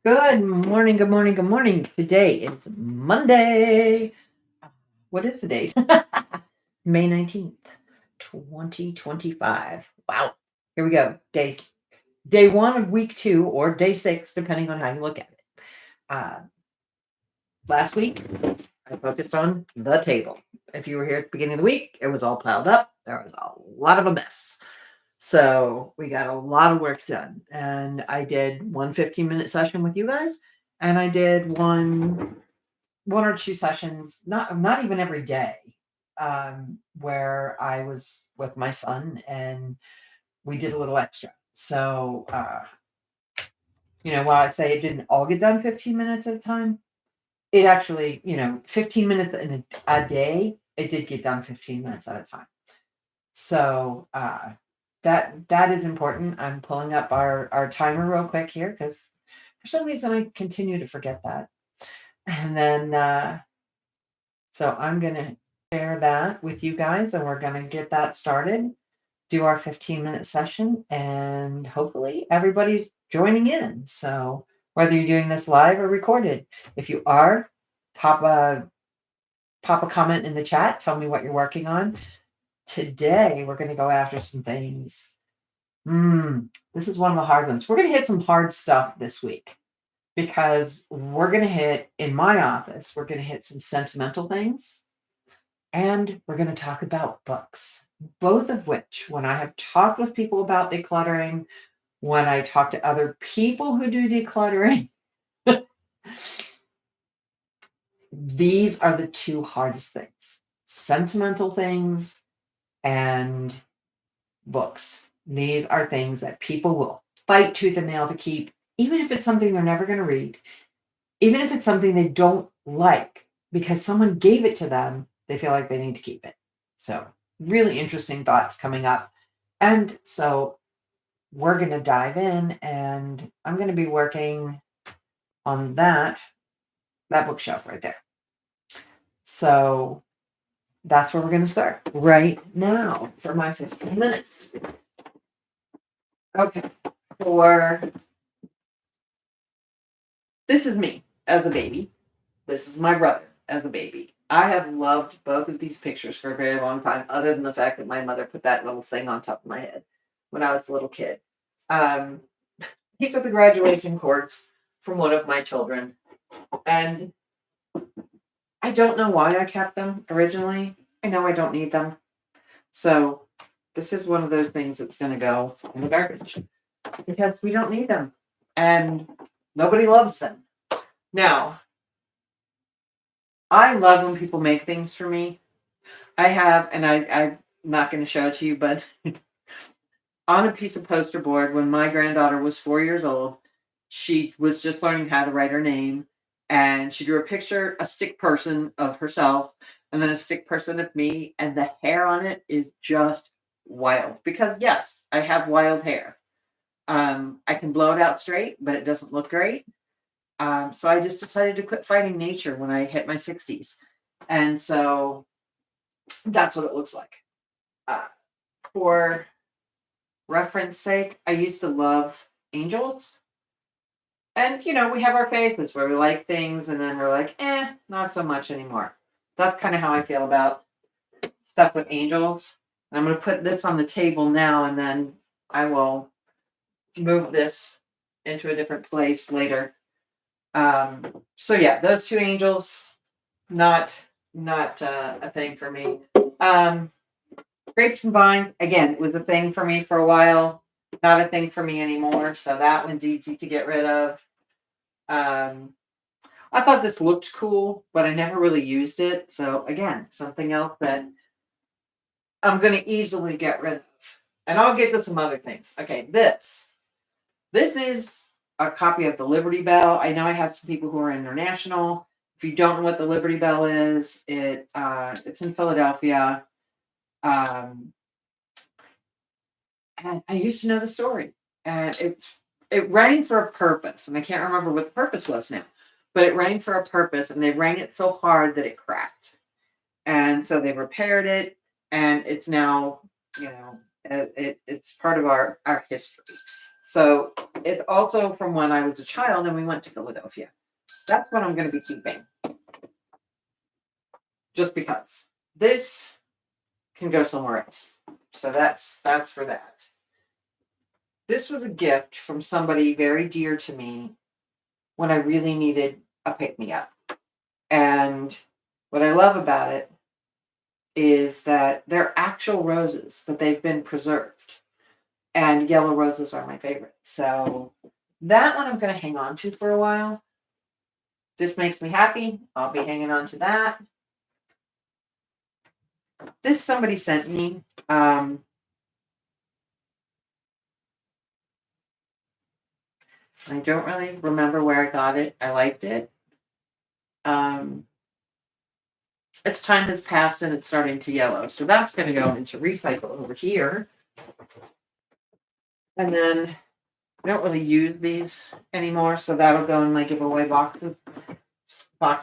Good morning, good morning, good morning. Today it's Monday. What is the date? May 19th, 2025. Wow. Here we go. Day one of week two or day six, depending on how you look at it. Uh, Last week, I focused on the table. If you were here at the beginning of the week, it was all piled up. There was a lot of a mess. So we got a lot of work done. And I did one 15-minute session with you guys. And I did one or two sessions, not even every day, where I was with my son and we did a little extra. So while I say it didn't all get done 15 minutes at a time, it actually, 15 minutes in a day, it did get done 15 minutes at a time. So that is important. I'm pulling up our timer real quick here because for some reason I continue to forget that. And then so I'm gonna share that with you guys and we're gonna get that started, do our 15-minute session, and hopefully everybody's joining in. So whether you're doing this live or recorded, if you are, pop a comment in the chat, tell me what you're working on. Today we're gonna go after some things. This is one of the hard ones. We're gonna hit some hard stuff this week because we're gonna hit, in my office, we're gonna hit some sentimental things. And we're going to talk about books, both of which, when I have talked with people about decluttering, when I talk to other people who do decluttering, these are the two hardest things: sentimental things and books. These are things that people will fight tooth and nail to keep, even if it's something they're never going to read, even if it's something they don't like, because someone gave it to them, they feel like they need to keep it. So really interesting thoughts coming up. And so we're going to dive in and I'm going to be working on that bookshelf right there. So that's where we're going to start right now for my 15 minutes. Okay. This is me as a baby. This is my brother as a baby. I have loved both of these pictures for a very long time, other than the fact that my mother put that little thing on top of my head when I was a little kid. He took the graduation cords from one of my children, and I don't know why I kept them originally. I know I don't need them. So this is one of those things that's going to go in the garbage because we don't need them and nobody loves them. Now, I love when people make things for me. I have, and I'm not going to show it to you, but on a piece of poster board, when my granddaughter was 4 years old, she was just learning how to write her name. And she drew a picture, a stick person of herself, and then a stick person of me. And the hair on it is just wild. Because, yes, I have wild hair. I can blow it out straight, but it doesn't look great. So I just decided to quit fighting nature when I hit my 60s. And so that's what it looks like. For reference sake, I used to love angels. And, we have our phases where we like things and then we're like, not so much anymore. That's kind of how I feel about stuff with angels. And I'm going to put this on the table now and then I will move this into a different place later. So yeah, those two angels, not a thing for me. Grapes and vines, again, was a thing for me for a while. Not a thing for me anymore. So that one's easy to get rid of. I thought this looked cool, but I never really used it. So again, something else that I'm going to easily get rid of. And I'll get to some other things. Okay, this is a copy of the Liberty Bell. I know I have some people who are international. If you don't know what the Liberty Bell is, it's in Philadelphia. And I used to know the story. And it rang for a purpose. And I can't remember what the purpose was now. But it rang for a purpose, and they rang it so hard that it cracked. And so they repaired it, and it's now, it's part of our history. So it's also from when I was a child and we went to Philadelphia. That's what I'm going to be keeping. Just because. This can go somewhere else. So that's for that. This was a gift from somebody very dear to me when I really needed a pick-me-up. And what I love about it is that they're actual roses, but they've been preserved. And yellow roses are my favorite. So that one I'm going to hang on to for a while. This makes me happy. I'll be hanging on to that. This somebody sent me. I don't really remember where I got it. I liked it. Its time has passed and it's starting to yellow. So that's going to go into recycle over here. And then I don't really use these anymore. So that'll go in my giveaway box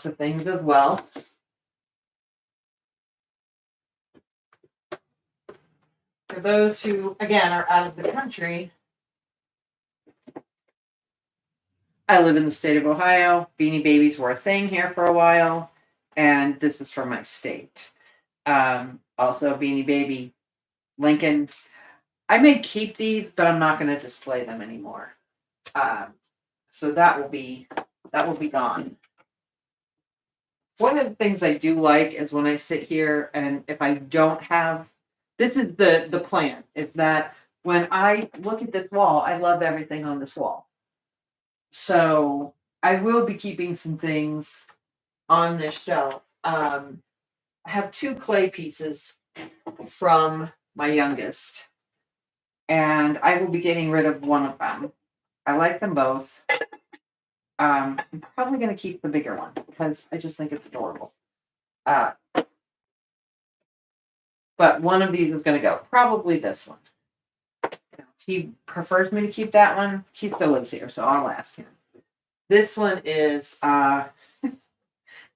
of things as well. For those who, again, are out of the country, I live in the state of Ohio. Beanie Babies were a thing here for a while. And this is from my state. Also, Beanie Baby Lincoln. I may keep these, but I'm not going to display them anymore. So that will be gone. One of the things I do like is when I sit here and if I don't have, this is the plan, is that when I look at this wall, I love everything on this wall. So I will be keeping some things on this shelf. I have 2 clay pieces from my youngest, and I will be getting rid of one of them. I like them both. I'm probably going to keep the bigger one because I just think it's adorable. But one of these is going to go. Probably this one. If he prefers me to keep that one, he still lives here, so I'll ask him. This one is,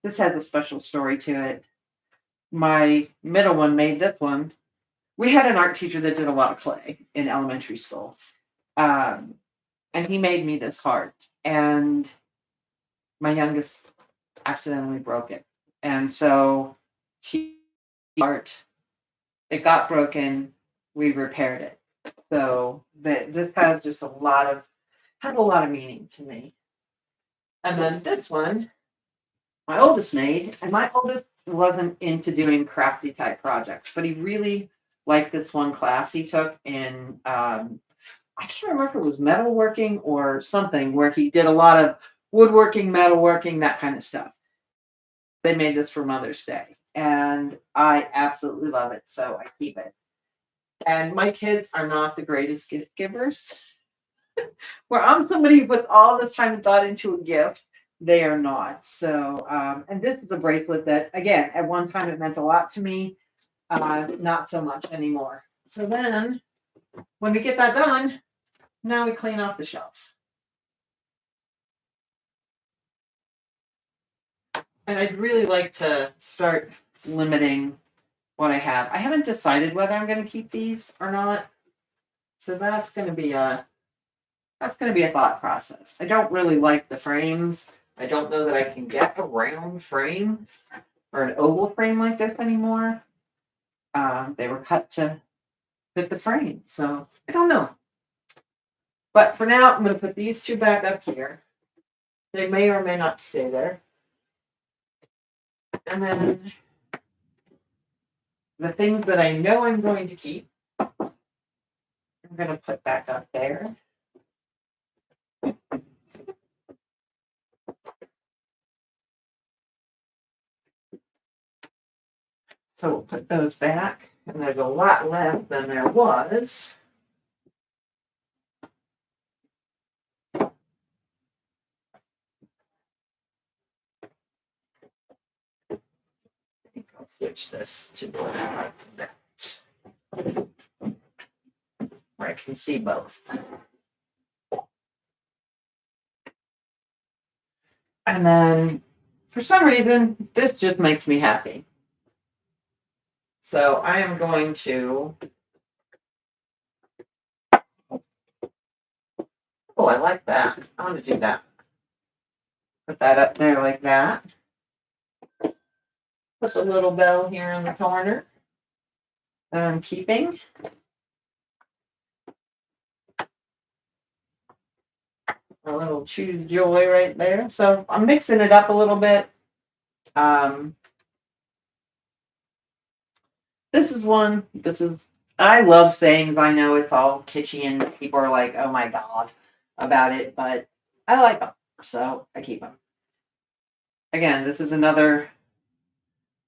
this has a special story to it. My middle one made this one. We had an art teacher that did a lot of clay in elementary school. And he made me this heart. And my youngest accidentally broke it. And so it got broken. We repaired it. So this has just a lot of meaning to me. And then this one, my oldest made, and my oldest wasn't into doing crafty type projects, but he really liked this one class he took in, I can't remember if it was metalworking or something, where he did a lot of woodworking, metalworking, that kind of stuff. They made this for Mother's Day, and I absolutely love it, so I keep it. And my kids are not the greatest gift givers. Where I'm somebody who puts all this time and thought into a gift, they are not. So, and this is a bracelet that, again, at one time it meant a lot to me, not so much anymore. So then, when we get that done, now we clean off the shelf. And I'd really like to start limiting what I have. I haven't decided whether I'm going to keep these or not. So that's going to be a thought process. I don't really like the frames. I don't know that I can get a round frame or an oval frame like this anymore. They were cut to fit the frame, so I don't know. But for now, I'm going to put these 2 back up here. They may or may not stay there. And then the things that I know I'm going to keep, I'm going to put back up there. So we'll put those back, and there's a lot less than there was. I'll switch this to that, where I can see both. And then, for some reason, this just makes me happy. So I am going to Oh, I like that. I want to do that. Put that up there like that. Put a little bell here in the corner that I'm keeping. A little choose joy right there. So I'm mixing it up a little bit. Um, this is one. I love sayings. I know it's all kitschy and people are like, oh my God about it, but I like them. So I keep them. Again, this is another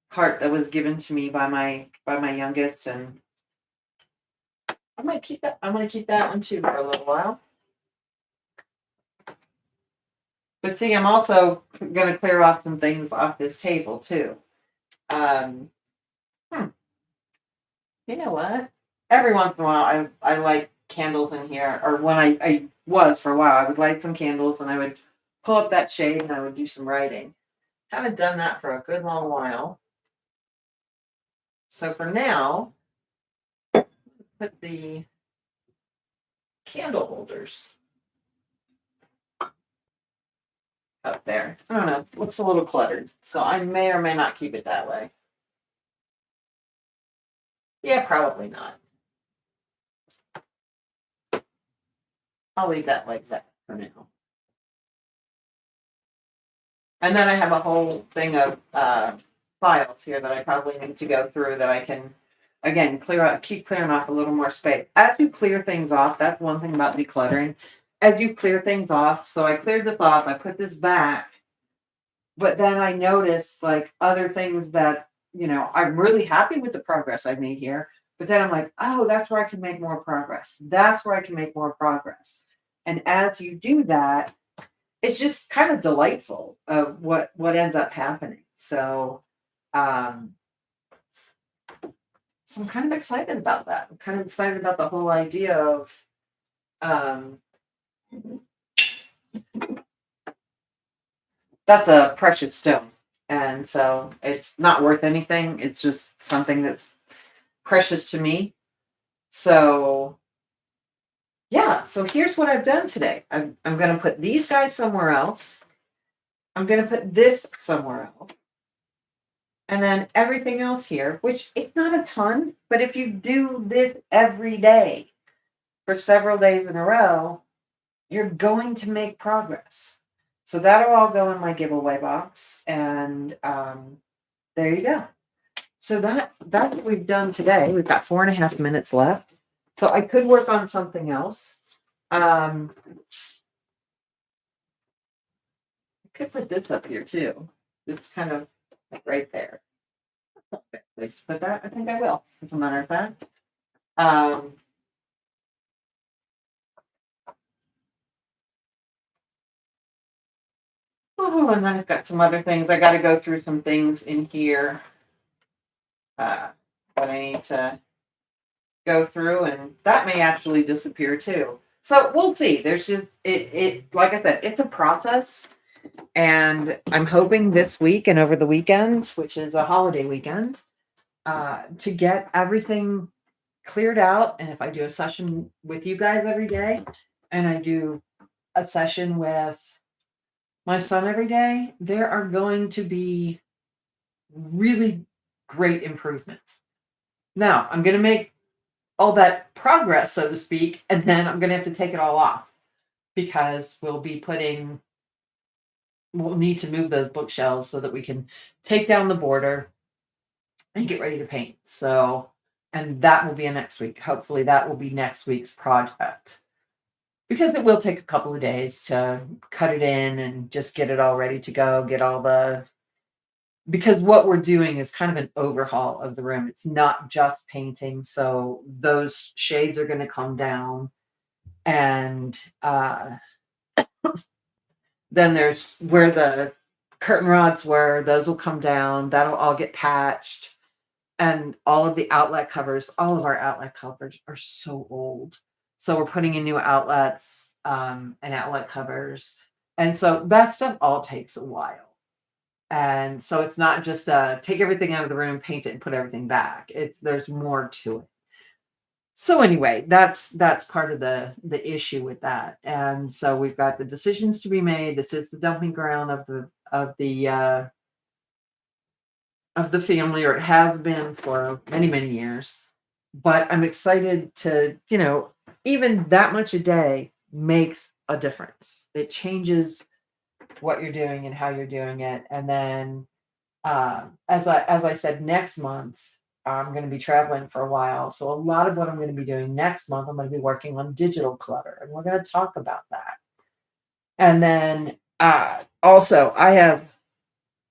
heart that was given to me by my youngest, and I might keep that. I'm gonna keep that one too for a little while. But see, I'm also gonna clear off some things off this table too. Um, you know what? Every once in a while, I light candles in here, or when I was for a while, I would light some candles and I would pull up that shade and I would do some writing. Haven't done that for a good long while. So for now, put the candle holders up there. I don't know. It looks a little cluttered. So I may or may not keep it that way. Yeah, probably not. I'll leave that like that for now. And then I have a whole thing of files here that I probably need to go through that I can, again, keep clearing off a little more space. As you clear things off, that's one thing about decluttering. As you clear things off, so I cleared this off, I put this back, but then I noticed like other things that, I'm really happy with the progress I've made here. But then I'm like, oh, that's where I can make more progress. That's where I can make more progress. And as you do that, it's just kind of delightful of what ends up happening. Um, so I'm kind of excited about that. I'm kind of excited about the whole idea of um, that's a precious stone, and so it's not worth anything. It's just something that's precious to me. So yeah, so here's what I've done today. I'm going to put these guys somewhere else. I'm going to put this somewhere else. And then everything else here, which it's not a ton, but if you do this every day for several days in a row, you're going to make progress. So that'll all go in my giveaway box. And there you go. So that's what we've done today. We've got 4.5 minutes left. So I could work on something else. I could put this up here too. Just kind of right there. Place to put that. I think I will, as a matter of fact. Oh, and then I've got some other things. I got to go through some things in here that I need to go through, and that may actually disappear too. So we'll see. There's just it like I said, it's a process, and I'm hoping this week and over the weekend, which is a holiday weekend, to get everything cleared out. And if I do a session with you guys every day, and I do a session with my son every day, there are going to be really great improvements. Now, I'm going to make all that progress, so to speak, and then I'm going to have to take it all off because we'll need to move those bookshelves so that we can take down the border and get ready to paint. So, and that will be a next week. Hopefully, that will be next week's project because it will take a couple of days to cut it in and just get it all ready to go, because what we're doing is kind of an overhaul of the room. It's not just painting. So those shades are going to come down. And then there's where the curtain rods were. Those will come down. That'll all get patched. And all of the outlet covers, all of our outlet covers are so old. So we're putting in new outlets and outlet covers. And so that stuff all takes a while. And so it's not just take everything out of the room, paint it, and put everything back. There's more to it. So anyway, that's part of the issue with that. And so we've got the decisions to be made. This is the dumping ground of the family, or it has been for many, many years. But I'm excited to, even that much a day makes a difference. It changes what you're doing and how you're doing it. And then, as I said, next month I'm going to be traveling for a while. So a lot of what I'm going to be doing next month, I'm going to be working on digital clutter, and we're going to talk about that. And then also, I have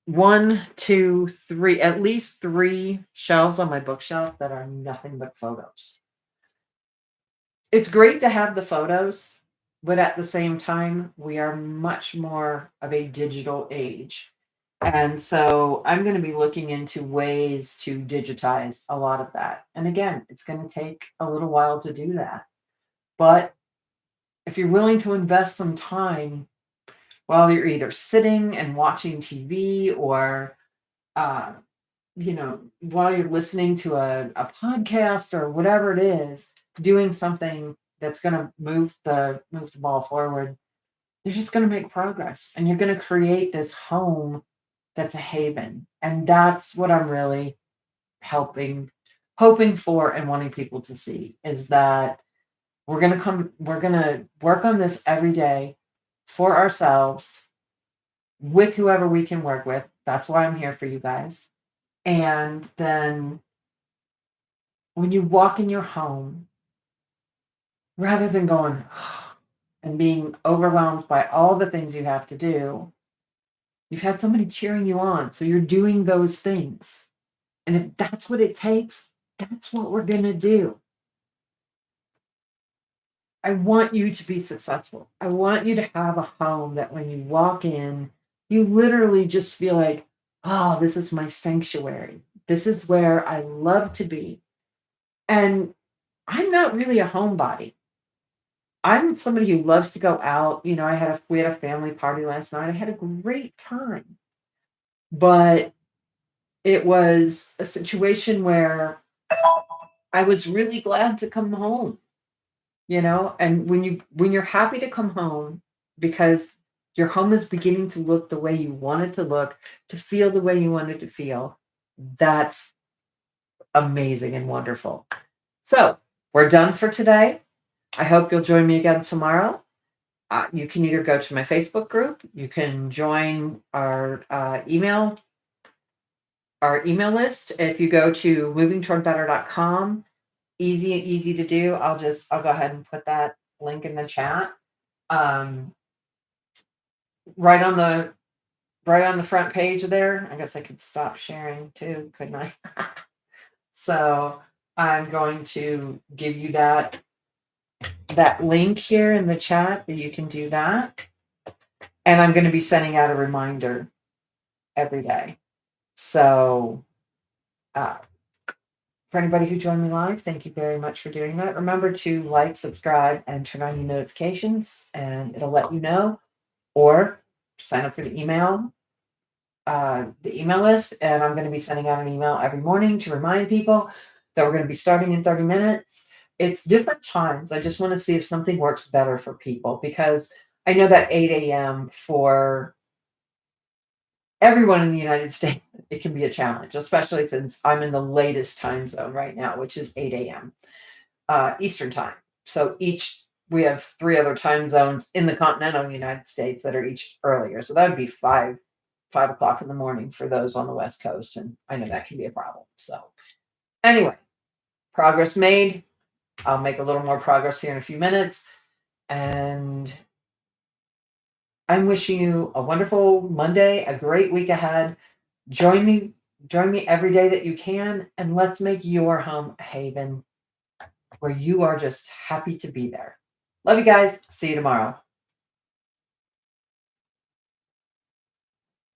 one, two, three, at least three shelves on my bookshelf that are nothing but photos. It's great to have the photos, but at the same time, we are much more of a digital age. And so I'm going to be looking into ways to digitize a lot of that. And again, it's going to take a little while to do that. But if you're willing to invest some time while you're either sitting and watching TV, or uh, while you're listening to a podcast or whatever it is, doing something that's going to move the ball forward, you're just going to make progress, and you're going to create this home that's a haven. And that's what I'm really hoping for and wanting people to see, is that we're going to work on this every day for ourselves, with whoever we can work with. That's why I'm here for you guys. And then when you walk in your home, rather than going and being overwhelmed by all the things you have to do, you've had somebody cheering you on. So you're doing those things. And if that's what it takes, that's what we're going to do. I want you to be successful. I want you to have a home that when you walk in, you literally just feel like, oh, this is my sanctuary. This is where I love to be. And I'm not really a homebody. I'm somebody who loves to go out. We had a family party last night. I had a great time. But it was a situation where I was really glad to come home, and when you're happy to come home because your home is beginning to look the way you want it to look, to feel the way you want it to feel, that's amazing and wonderful. So, we're done for today. I hope you'll join me again tomorrow. You can either go to my Facebook group, you can join our email list. If you go to movingtowardbetter.com, easy to do. I'll go ahead and put that link in the chat. Um, right on the front page there. I guess I could stop sharing too, couldn't I? So I'm going to give you that link here in the chat that you can do that. And I'm going to be sending out a reminder every day. So for anybody who joined me live, thank you very much for doing that. Remember to like, subscribe, and turn on your notifications, and it'll let you know. Or sign up for the email list, and I'm going to be sending out an email every morning to remind people that we're going to be starting in 30 minutes. It's different times. I just want to see if something works better for people, because I know that 8 a.m. for everyone in the United States, it can be a challenge, especially since I'm in the latest time zone right now, which is 8 a.m. Eastern time. So we have three other time zones in the continental United States that are each earlier. So that would be 5 o'clock in the morning for those on the West Coast. And I know that can be a problem. So anyway, progress made. I'll make a little more progress here in a few minutes. And I'm wishing you a wonderful Monday, a great week ahead. Join me every day that you can, and let's make your home a haven where you are just happy to be there. Love you guys. See you tomorrow.